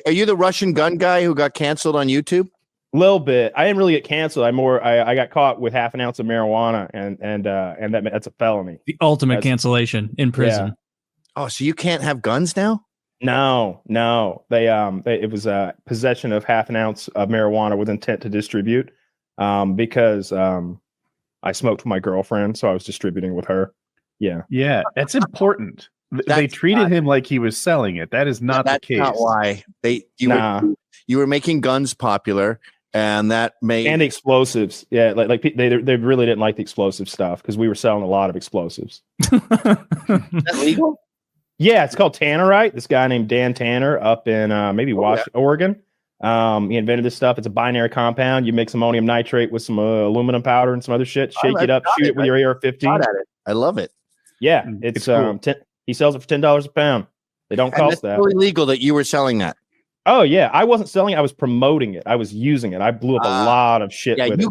Are you the Russian gun guy who got canceled on YouTube? A little bit. I didn't really get canceled. I got caught with half an ounce of marijuana, and that's a felony. The ultimate cancellation in prison. Yeah. Oh, so you can't have guns now? No. It was possession of half an ounce of marijuana with intent to distribute. Because I smoked with my girlfriend, so I was distributing with her. Yeah, that's important. They treated him like he was selling it. That is not the case. That's not why you were making guns popular. And that made and explosives, yeah. Like they really didn't like the explosive stuff because we were selling a lot of explosives. Is that legal? Yeah, it's called Tannerite. This guy named Dan Tanner up in Oregon. He invented this stuff. It's a binary compound. You mix ammonium nitrate with some aluminum powder and some other shit. Shake it up, shoot it with your AR-15. I love it. Yeah, it's cool. He sells it for $10 a pound. They don't cost that. It's totally legal that you were selling that. Oh yeah, I wasn't selling it. I was promoting it. I was using it. I blew up a lot of shit. Yeah, you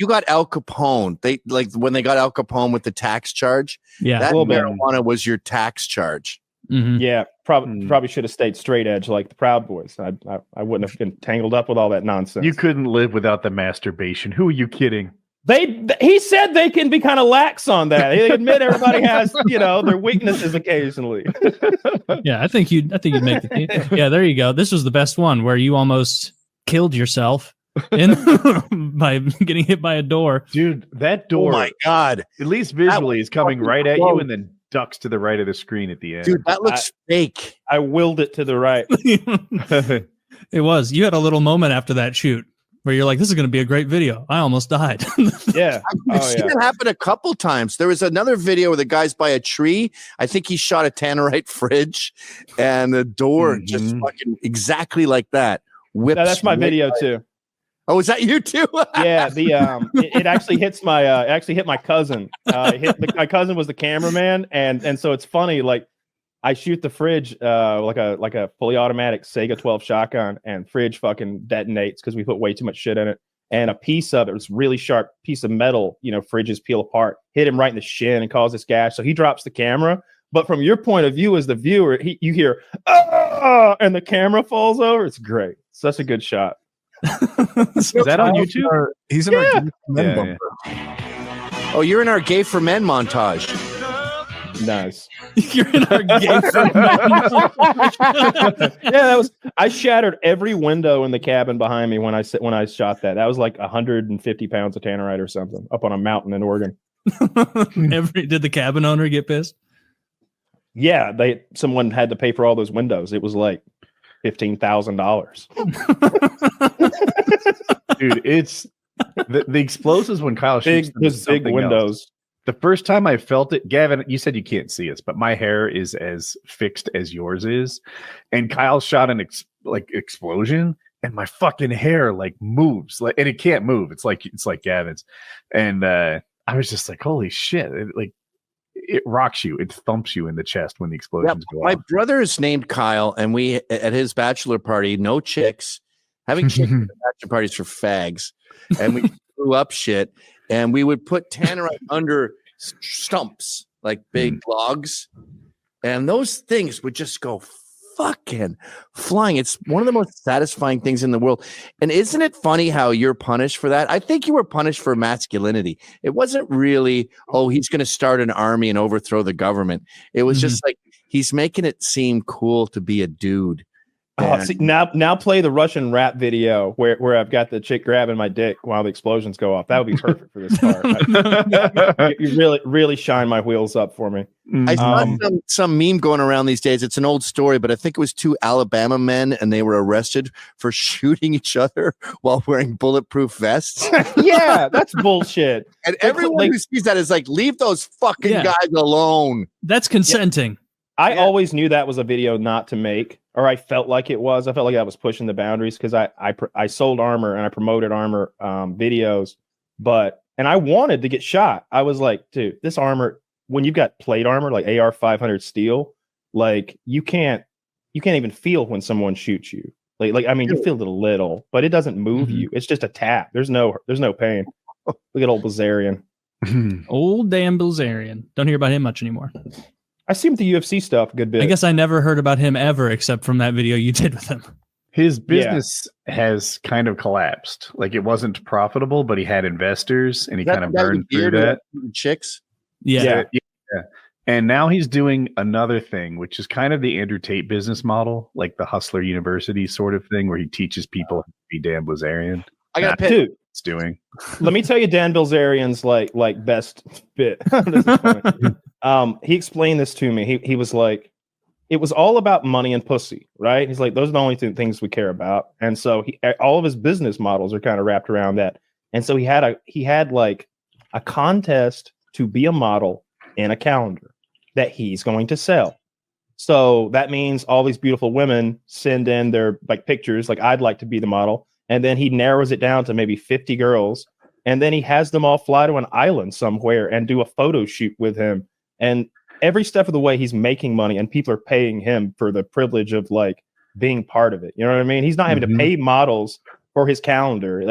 got Al Capone. They when they got Al Capone with the tax charge. Yeah, that marijuana was your tax charge. Mm-hmm. Yeah, probably should have stayed straight edge like the Proud Boys. I wouldn't have been tangled up with all that nonsense. You couldn't live without the masturbation. Who are you kidding? He said they can be kind of lax on that. They admit everybody has, their weaknesses occasionally. Yeah, I think you'd make the team. Yeah, there you go. This was the best one where you almost killed yourself by getting hit by a door. Dude, that door. Oh my God. At least visually is coming right at you and then ducks to the right of the screen at the end. Dude, that looks fake. I willed it to the right. It was. You had a little moment after that shoot where you're like, this is going to be a great video. I almost died. Yeah. I've seen it happen a couple times. There was another video where the guy's by a tree. I think he shot a Tannerite fridge and the door just fucking exactly like that. That's my video too. Oh, is that you too? Yeah, it actually hits hit my cousin. My cousin was the cameraman, and so it's funny. Like I shoot the fridge like a fully automatic Sega 12 shotgun, and fridge fucking detonates because we put way too much shit in it. And a piece of it was really sharp piece of metal. Fridges peel apart, hit him right in the shin and cause this gash. So he drops the camera. But from your point of view as the viewer, you hear and the camera falls over. It's great. Such a good shot. Is that on YouTube? He's in our Gay for Men bumper. Oh, you're in our Gay for Men montage. Nice. You're in our Gay for Men. Yeah, I shattered every window in the cabin behind me when I shot that. That was like 150 pounds of Tannerite or something up on a mountain in Oregon. Did the cabin owner get pissed? Yeah, someone had to pay for all those windows. It was like $15,000. Dude, it's the explosives when Kyle shoots big windows. Else. The first time I felt it, Gavin, you said you can't see us, but my hair is as fixed as yours is, and Kyle shot an explosion, and my fucking hair moves, and it can't move. It's like Gavin's, and I was just like, holy shit! It rocks you, it thumps you in the chest when the explosions go off. My brother is named Kyle, and we at his bachelor party, no chicks, having chicks at bachelor parties for fags, and we blew up shit, and we would put Tannerite under stumps like big logs, and those things would just go fucking flying. It's one of the most satisfying things in the world. And isn't it funny how you're punished for that? I think you were punished for masculinity. It wasn't really, he's going to start an army and overthrow the government. It was just like he's making it seem cool to be a dude. See, now play the Russian rap video where I've got the chick grabbing my dick while the explosions go off. That would be perfect for this part. You really shine my wheels up for me. I saw some meme going around these days. It's an old story, but I think it was 2 Alabama men, and they were arrested for shooting each other while wearing bulletproof vests. Yeah, that's bullshit. And everyone who sees that is like, leave those fucking guys alone. That's consenting. Yeah. I always knew that was a video not to make, or I felt like it was. I felt like I was pushing the boundaries because I sold armor and I promoted armor videos, and I wanted to get shot. I was like, dude, this armor, when you've got plate armor like AR 500 steel, you can't even feel when someone shoots you. You feel it a little, but it doesn't move you. It's just a tap. There's no pain. Look at old Bilzerian. Old damn Bilzerian. Don't hear about him much anymore. I see him with the UFC stuff a good bit. I guess I never heard about him ever, except from that video you did with him. His business has kind of collapsed. Like it wasn't profitable, but he had investors and he kind of burned through that. Chicks. Yeah. And now he's doing another thing, which is kind of the Andrew Tate business model, like the Hustler University sort of thing, where he teaches people how to be Dan Bilzerian. I got a dude. It's doing. Let me tell you Dan Bilzerian's like best bit. This is funny. He explained this to me. He was like, it was all about money and pussy, right? He's like, those are the only two things we care about. And so all of his business models are kind of wrapped around that. And so he had like a contest to be a model in a calendar that he's going to sell. So that means all these beautiful women send in their like pictures, like I'd like to be the model. And then he narrows it down to maybe 50 girls. And then he has them all fly to an island somewhere and do a photo shoot with him. And every step of the way, he's making money and people are paying him for the privilege of like being part of it. You know what I mean? He's not having to pay models for his calendar.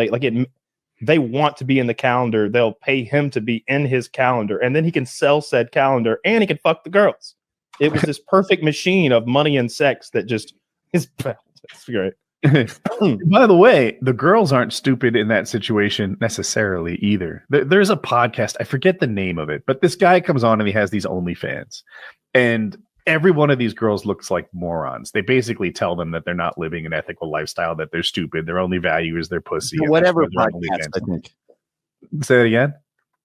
They want to be in the calendar. They'll pay him to be in his calendar. And then he can sell said calendar and he can fuck the girls. It was this perfect machine of money and sex that just is great. By the way, the girls aren't stupid in that situation necessarily either. There's a podcast, I forget the name of it, but this guy comes on and he has these OnlyFans. And every one of these girls looks like morons. They basically tell them that they're not living an ethical lifestyle, that they're stupid. Their only value is their pussy. Whatever podcast, I think. Say that again?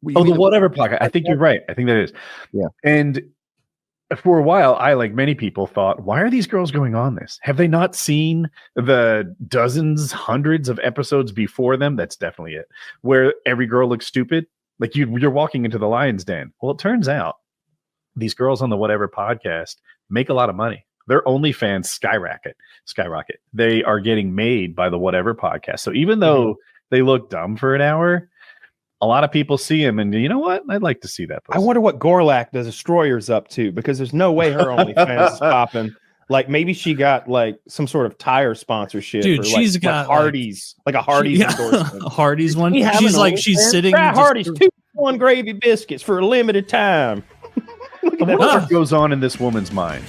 The Whatever podcast. I think you're right. I think that is. Yeah. And for a while, I, like many people, thought, why are these girls going on this? Have they not seen the dozens, hundreds of episodes before them? That's definitely it. Where every girl looks stupid. Like you're walking into the lion's den. Well, it turns out these girls on the Whatever podcast make a lot of money. Their OnlyFans skyrocket. They are getting made by the Whatever podcast. So even though they look dumb for an hour, a lot of people see him, and you know what? I'd like to see that. I wonder what Gorlak, the Destroyer's up to, because there's no way her OnlyFans is popping. Like maybe she got like some sort of tire sponsorship. Dude, or she's like, got Hardee's, like a Hardee's endorsement. Hardee's one. She's sitting. Hardee's 2-1 gravy biscuits for a limited time. What goes on in this woman's mind?